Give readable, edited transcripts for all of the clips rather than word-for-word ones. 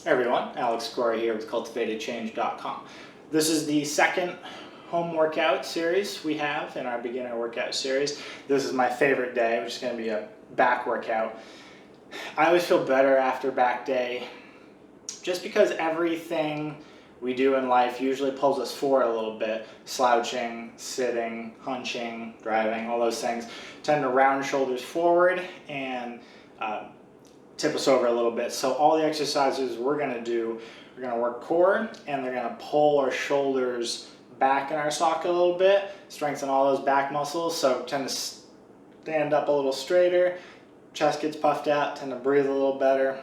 Hey everyone, Alex Corey here with cultivatedchange.com. This is the second home workout series we have in our beginner workout series. This is my favorite day, which is going to be a back workout. I always feel better after back day just because everything we do in life usually pulls us forward a little bit. Slouching, sitting, hunching, driving, all those things tend to round shoulders forward and tip us over a little bit. So all the exercises we're going to do, we're going to work core and they're going to pull our shoulders back in our socket a little bit, strengthen all those back muscles. So tend to stand up a little straighter, chest gets puffed out, tend to breathe a little better,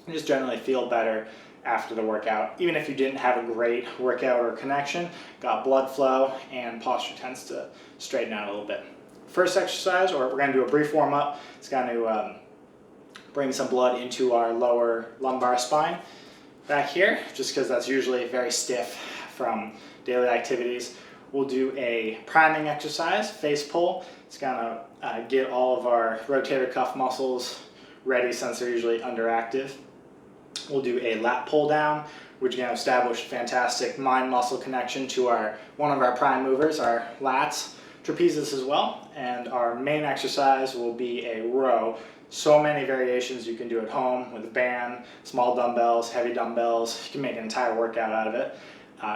and just generally feel better after the workout. Even if you didn't have a great workout or connection, got blood flow and posture tends to straighten out a little bit. First exercise, or we're going to do a brief warm up. It's going to bring some blood into our lower lumbar spine back here, just because that's usually very stiff from daily activities. We'll do a priming exercise, face pull. It's gonna get all of our rotator cuff muscles ready since they're usually underactive. We'll do a lat pull down, which is gonna establish a fantastic mind muscle connection to one of our prime movers, our lats, trapezius as well. And our main exercise will be a row. So many variations you can do at home with a band, small dumbbells, heavy dumbbells. You can make an entire workout out of it.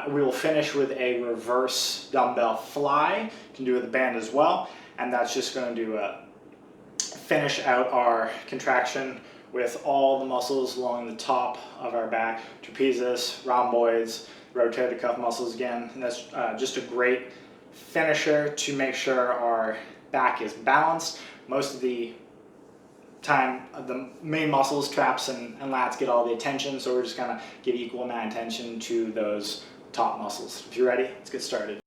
We will finish with a reverse dumbbell fly. You can do it with a band as well. And that's just going to finish out our contraction with all the muscles along the top of our back. Trapezius, rhomboids, rotator cuff muscles again. And that's just a great finisher to make sure our back is balanced. Most of the time the main muscles, traps and lats, get all the attention, so we're just gonna give equal amount of attention to those top muscles. If you're ready, let's get started.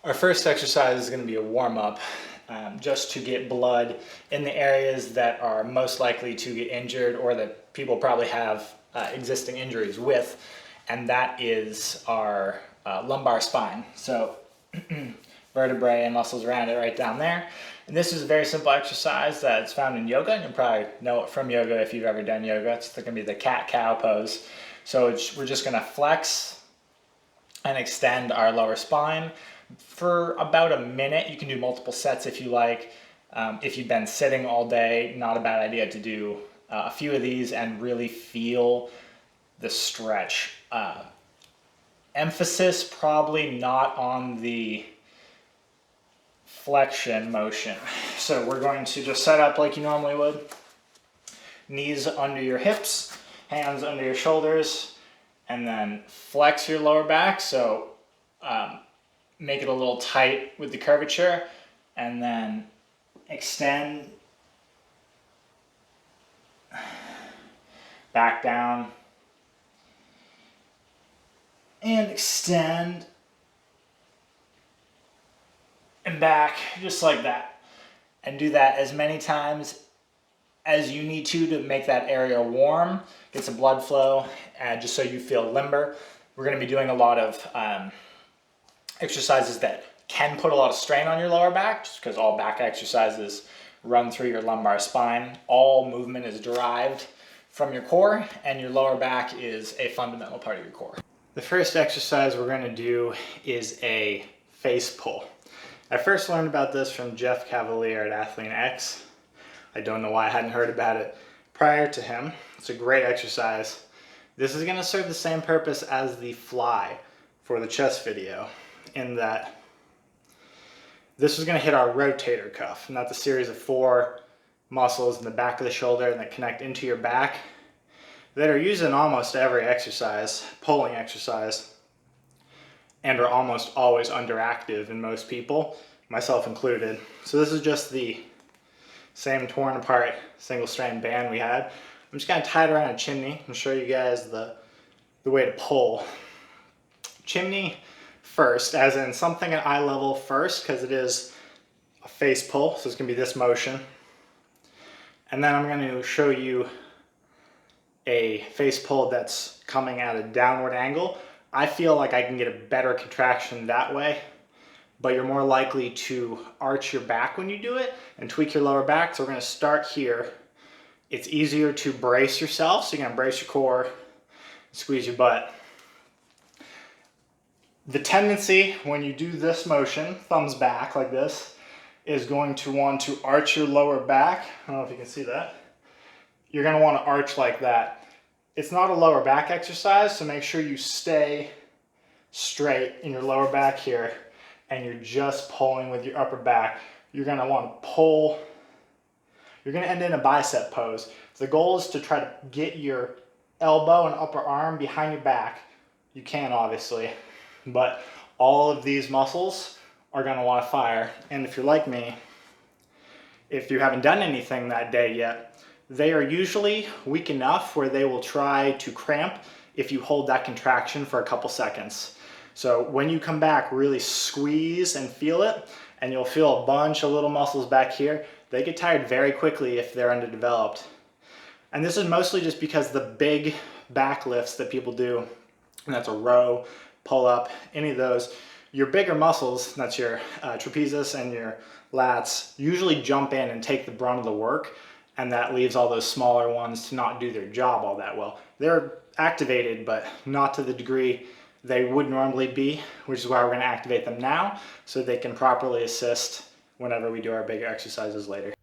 Our first exercise is going to be a warm-up, just to get blood in the areas that are most likely to get injured or that people probably have existing injuries with, and that is our lumbar spine. So vertebrae and muscles around it right down there. And this is a very simple exercise that's found in yoga, and you'll probably know it from yoga if you've ever done yoga. It's going to be the cat-cow pose. So we're just going to flex and extend our lower spine for about a minute. You can do multiple sets if you like. If you've been sitting all day, not a bad idea to do a few of these and really feel the stretch. Emphasis probably not on the flexion motion. So we're going to just set up like you normally would. Knees under your hips, hands under your shoulders, and then flex your lower back. So make it a little tight with the curvature, and then extend back down and extend and back, just like that. And do that as many times as you need to make that area warm, get some blood flow, just so you feel limber. We're going to be doing a lot of exercises that can put a lot of strain on your lower back, just because all back exercises run through your lumbar spine. All movement is derived from your core, and your lower back is a fundamental part of your core. The first exercise we're going to do is a face pull. I first learned about this from Jeff Cavalier at Athlean X. I don't know why I hadn't heard about it prior to him. It's a great exercise. This is going to serve the same purpose as the fly for the chest video, in that this is going to hit our rotator cuff, and that's a series of 4 muscles in the back of the shoulder and that connect into your back that are used in almost every exercise, pulling exercise, and are almost always underactive in most people. myself included. So this is just the same torn apart single strand band we had. I'm just gonna tie it around a chimney and show you guys the way to pull. Chimney first, as in something at eye level first, because it is a face pull, so it's gonna be this motion. And then I'm gonna show you a face pull that's coming at a downward angle. I feel like I can get a better contraction that way, but you're more likely to arch your back when you do it and tweak your lower back. So we're gonna start here. It's easier to brace yourself, so you're gonna brace your core, squeeze your butt. The tendency when you do this motion, thumbs back like this, is going to want to arch your lower back. I don't know if you can see that. You're gonna wanna arch like that. It's not a lower back exercise, so make sure you stay straight in your lower back here and you're just pulling with your upper back. You're gonna wanna pull. You're gonna end in a bicep pose. The goal is to try to get your elbow and upper arm behind your back. You can obviously, but all of these muscles are gonna wanna fire. And if you're like me, if you haven't done anything that day yet, they are usually weak enough where they will try to cramp if you hold that contraction for a couple seconds. So when you come back, really squeeze and feel it, and you'll feel a bunch of little muscles back here. They get tired very quickly if they're underdeveloped. And this is mostly just because the big back lifts that people do, and that's a row, pull up, any of those, your bigger muscles, that's your trapezius and your lats, usually jump in and take the brunt of the work, and that leaves all those smaller ones to not do their job all that well. They're activated, but not to the degree they would normally be, which is why we're gonna activate them now so they can properly assist whenever we do our bigger exercises later.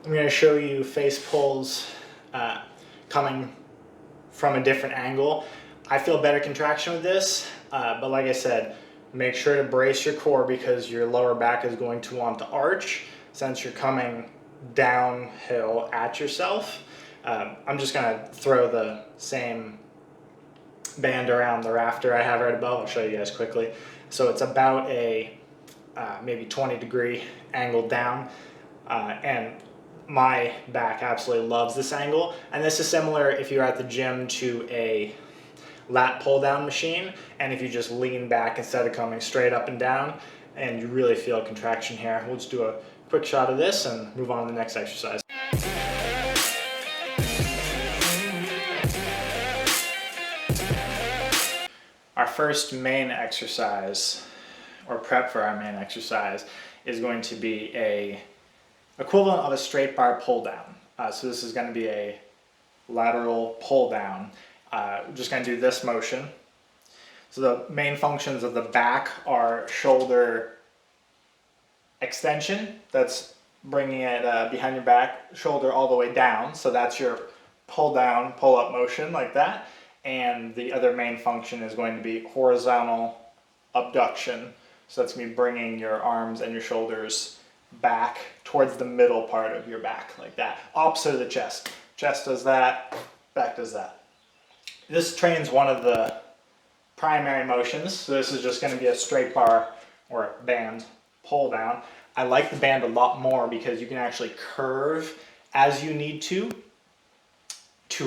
I'm gonna show you face pulls coming from a different angle. I feel better contraction with this, but like I said, make sure to brace your core because your lower back is going to want to arch since you're coming downhill at yourself. I'm just gonna throw the same band around the rafter I have right above. I'll show you guys quickly. So it's about a maybe 20-degree angle down, and my back absolutely loves this angle. And this is similar if you're at the gym to a lat pull down machine, and if you just lean back instead of coming straight up and down, and you really feel a contraction here. We'll just do a quick shot of this and move on to the next exercise. Our first main exercise, or prep for our main exercise, is going to be a equivalent of a straight bar pull down. So this is going to be a lateral pull down. We're just going to do this motion. So the main functions of the back are shoulder extension. That's bringing it behind your back, shoulder all the way down. So that's your pull down, pull up motion like that. And the other main function is going to be horizontal abduction. So that's me bringing your arms and your shoulders back towards the middle part of your back like that. Opposite of the chest. Chest does that, back does that. This trains one of the primary motions. So this is just going to be a straight bar or band pull down. I like the band a lot more because you can actually curve as you need to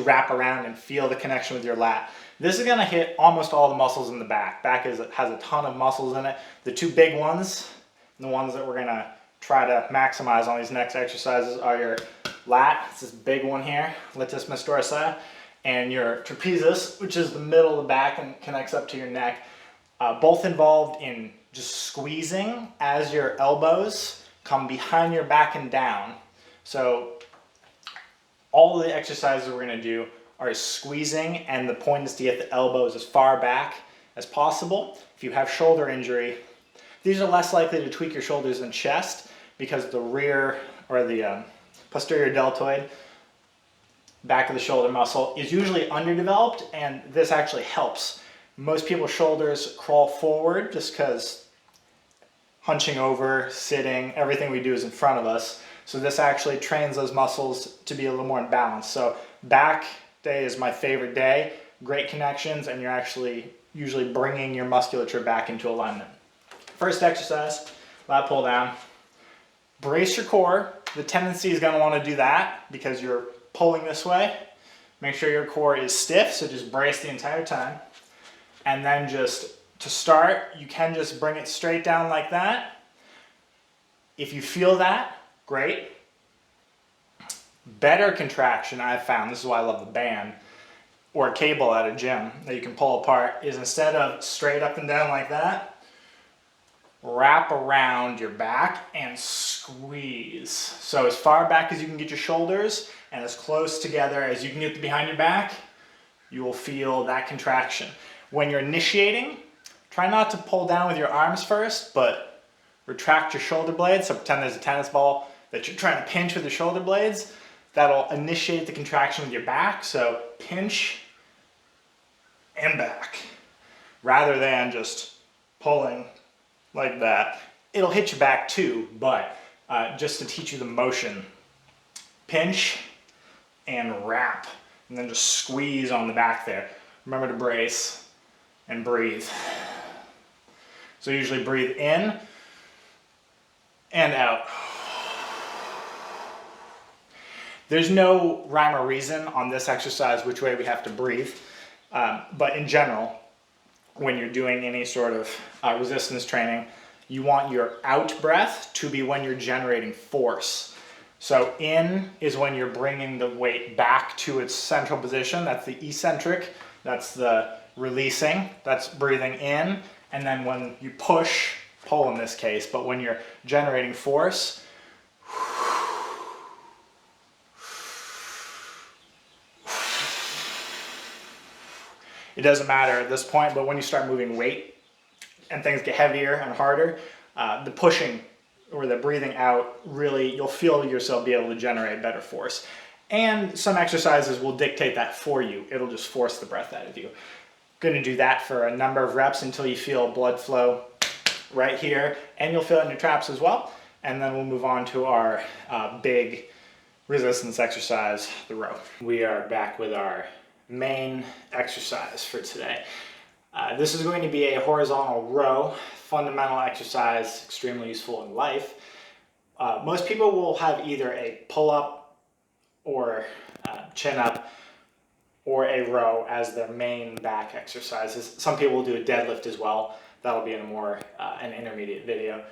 wrap around and feel the connection with your lat. This is going to hit almost all the muscles in the back. Back has a ton of muscles in it. The two big ones, the ones that we're going to try to maximize on these next exercises, are your lat, it's this big one here, latissimus dorsi, and your trapezius, which is the middle of the back and connects up to your neck. Both involved in just squeezing as your elbows come behind your back and down. So all the exercises we're going to do are squeezing, and the point is to get the elbows as far back as possible. If you have shoulder injury, these are less likely to tweak your shoulders than chest because the rear or the posterior deltoid, back of the shoulder muscle, is usually underdeveloped, and this actually helps. Most people's shoulders crawl forward just because hunching over, sitting, everything we do is in front of us. So this actually trains those muscles to be a little more in balance. So back day is my favorite day great connections, and you're actually usually bringing your musculature back into alignment. First exercise, lat pull down. Brace your core. The tendency is going to want to do that because you're pulling this way. Make sure your core is stiff, so just brace the entire time. And then just to start, you can just bring it straight down like that. If you feel that, great. Better contraction I've found, this is why I love the band, or a cable at a gym that you can pull apart, is instead of straight up and down like that, wrap around your back and squeeze. So as far back as you can get your shoulders and as close together as you can get behind your back, you will feel that contraction. When you're initiating, try not to pull down with your arms first, but retract your shoulder blades. So pretend there's a tennis ball that you're trying to pinch with the shoulder blades. That'll initiate the contraction with your back. So pinch and back, rather than just pulling like that. It'll hit your back too, but just to teach you the motion, pinch and wrap, and then just squeeze on the back there. Remember to brace and breathe. So usually breathe in and out. There's no rhyme or reason on this exercise which way we have to breathe, but in general, when you're doing any sort of resistance training, you want your out breath to be when you're generating force. So in is when you're bringing the weight back to its central position. That's the eccentric. That's the releasing. That's breathing in. And then when you push, pull in this case, but when you're generating force, it doesn't matter at this point, but when you start moving weight and things get heavier and harder, the pushing or the breathing out, really, you'll feel yourself be able to generate better force. And some exercises will dictate that for you. It'll just force the breath out of you. Going to do that for a number of reps until you feel blood flow right here, and you'll feel it in your traps as well. And then we'll move on to our big resistance exercise, the row. We are back with our main exercise for today. This is going to be a horizontal row, fundamental exercise, extremely useful in life. Most people will have either a pull-up or chin-up or a row as their main back exercises. Some people will do a deadlift as well. That'll be in a more an intermediate video,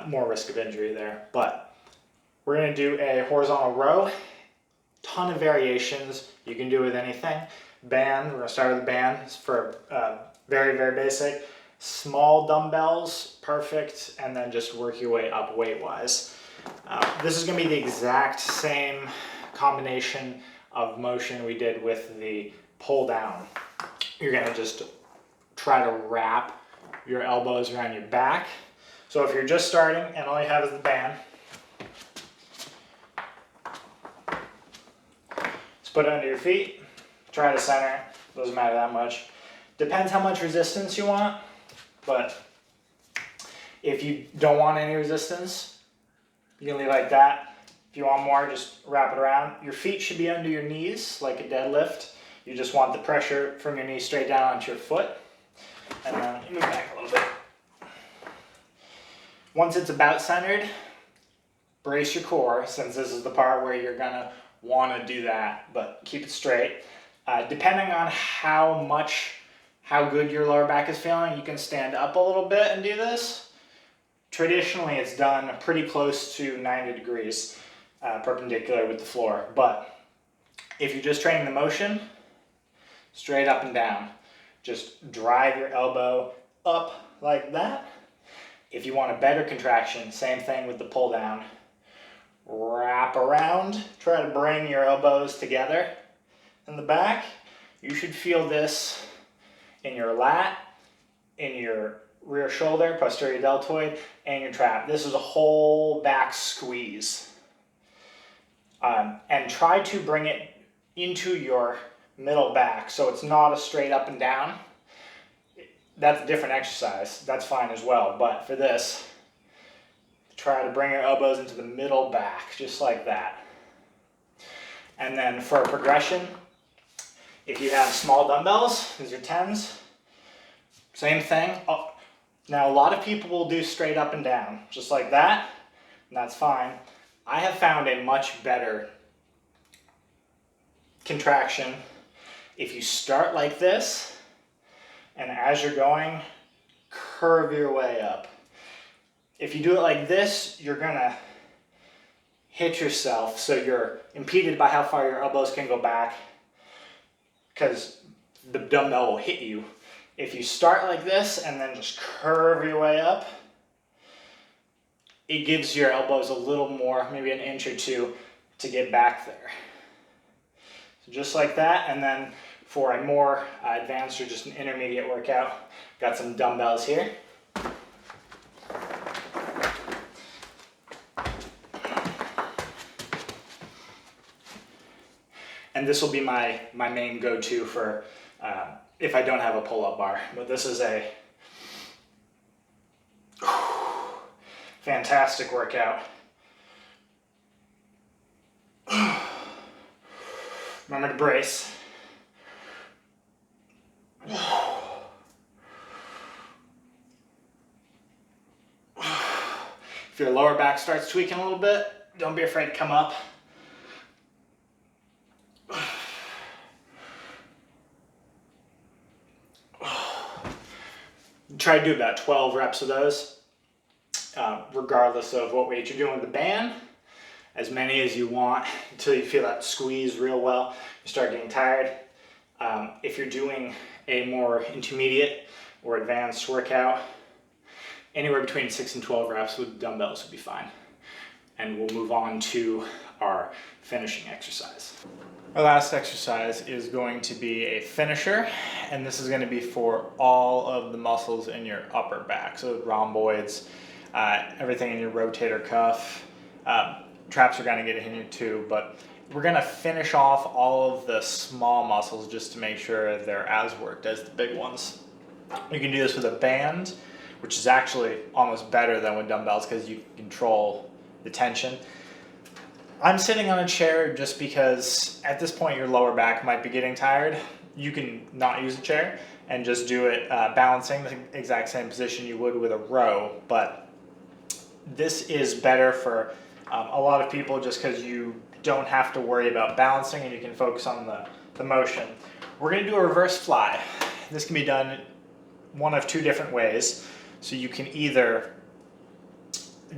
more risk of injury there. But we're going to do a horizontal row. Ton of variations. You can do with anything. Band, we're going to start with the band. It's for very, very basic. Small dumbbells, perfect, and then just work your way up weight-wise. This is going to be the exact same combination of motion we did with the pull down. You're going to just try to wrap your elbows around your back. So if you're just starting and all you have is the band, put it under your feet, try to center it, doesn't matter that much. Depends how much resistance you want, but if you don't want any resistance, you can leave it like that. If you want more, just wrap it around. Your feet should be under your knees, like a deadlift. You just want the pressure from your knees straight down onto your foot. And then you move back a little bit. Once it's about centered, brace your core, since this is the part where you're gonna want to do that, but keep it straight. Depending on how good your lower back is feeling, you can stand up a little bit and do this. Traditionally, it's done pretty close to 90 degrees perpendicular with the floor, but if you're just training the motion, straight up and down. Just drive your elbow up like that. If you want a better contraction, same thing with the pull down. Wrap around, try to bring your elbows together in the back. You should feel this in your lat, in your rear shoulder, posterior deltoid, and your trap. This is a whole back squeeze. And try to bring it into your middle back so it's not a straight up and down. That's a different exercise. That's fine as well. But for this, try to bring your elbows into the middle back, just like that. And then for a progression, If you have small dumbbells, these are 10s, same thing. Oh, now a lot of people will do straight up and down, just like that, and that's fine. I have found a much better contraction if you start like this, and as you're going, curve your way up. If you do it like this, you're gonna hit yourself, so you're impeded by how far your elbows can go back, because the dumbbell will hit you. If you start like this and then just curve your way up, it gives your elbows a little more, maybe an inch or two, to get back there. So just like that, and then for a more advanced or just an intermediate workout, got some dumbbells here. And this will be my main go-to for if I don't have a pull-up bar. But this is a fantastic workout. Remember to brace. If your lower back starts tweaking a little bit, don't be afraid to come up. Try to do about 12 reps of those, regardless of what weight you're doing with the band. As many as you want until you feel that squeeze real well. You start getting tired. If you're doing a more intermediate or advanced workout, anywhere between 6 and 12 reps with dumbbells would be fine. And we'll move on to our finishing exercise. Our last exercise is going to be a finisher, and this is going to be for all of the muscles in your upper back. So rhomboids, everything in your rotator cuff, traps are going to get in here too, but we're going to finish off all of the small muscles just to make sure they're as worked as the big ones. You can do this with a band, which is actually almost better than with dumbbells because you can control the tension. I'm sitting on a chair just because at this point your lower back might be getting tired. You can not use a chair and just do it balancing the exact same position you would with a row, but this is better for a lot of people just because you don't have to worry about balancing and you can focus on the motion. We're going to do a reverse fly. This can be done one of two different ways. So you can either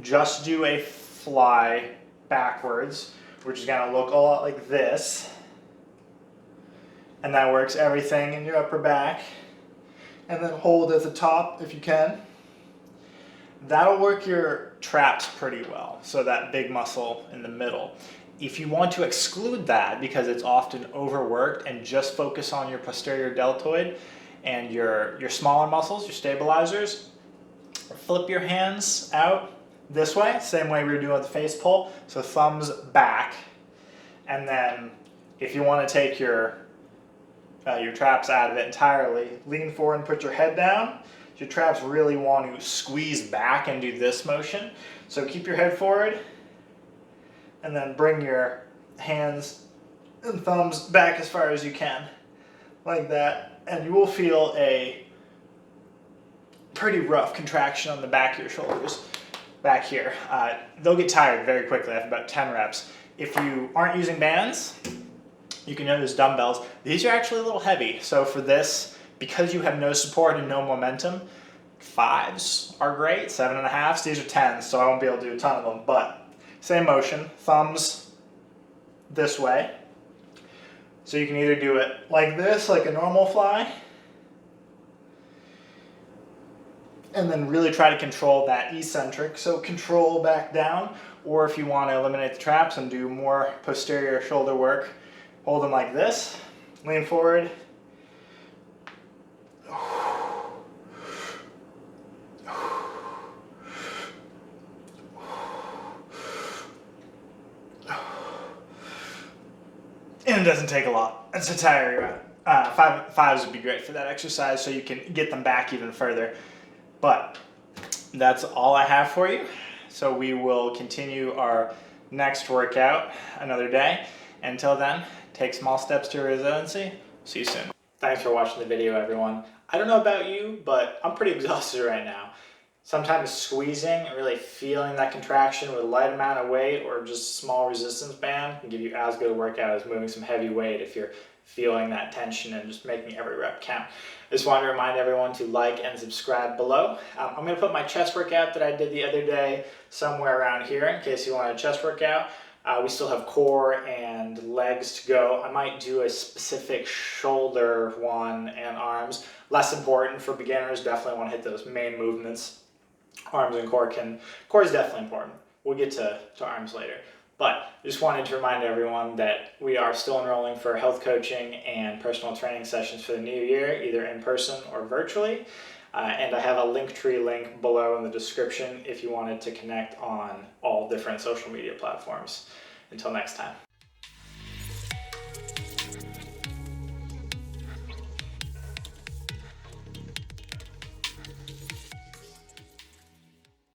just do a fly backwards, which is going to look a lot like this, and that works everything in your upper back, and then hold at the top if you can. That'll work your traps pretty well, so that big muscle in the middle. If you want to exclude that because it's often overworked and just focus on your posterior deltoid and your smaller muscles, your stabilizers, flip your hands out this way, same way we were doing with the face pull. So thumbs back, and then if you want to take your traps out of it entirely, lean forward and put your head down. Your traps really want to squeeze back and do this motion. So keep your head forward, and then bring your hands and thumbs back as far as you can, like that, and you will feel a pretty rough contraction on the back of your shoulders back here. They'll get tired very quickly after about 10 reps. If you aren't using bands, you can use dumbbells. These are actually a little heavy, so for this, because you have no support and no momentum, 5s are great, 7.5s, these are 10s, so I won't be able to do a ton of them, but same motion, thumbs this way. So you can either do it like this, like a normal fly, and then really try to control that eccentric, so control back down, or if you want to eliminate the traps and do more posterior shoulder work, hold them like this, lean forward, and it doesn't take a lot. It's a tire you out. 5s would be great for that exercise, so you can get them back even further. But that's all I have for you. So we will continue our next workout another day. Until then, take small steps to resiliency, See you soon. Thanks for watching the video, everyone. I don't know about you, but I'm pretty exhausted right now. Sometimes squeezing and really feeling that contraction with a light amount of weight or just small resistance band can give you as good a workout as moving some heavy weight if you're feeling that tension and just making every rep count. I just wanted to remind everyone to like and subscribe below. I'm going to put my chest workout that I did the other day somewhere around here in case you want a chest workout. We still have core and legs to go. I might do a specific shoulder one and arms. Less important for beginners, definitely want to hit those main movements. Arms and core is definitely important. We'll get to arms later. But just wanted to remind everyone that we are still enrolling for health coaching and personal training sessions for the new year, either in person or virtually. And I have a Linktree link below in the description if you wanted to connect on all different social media platforms. Until next time.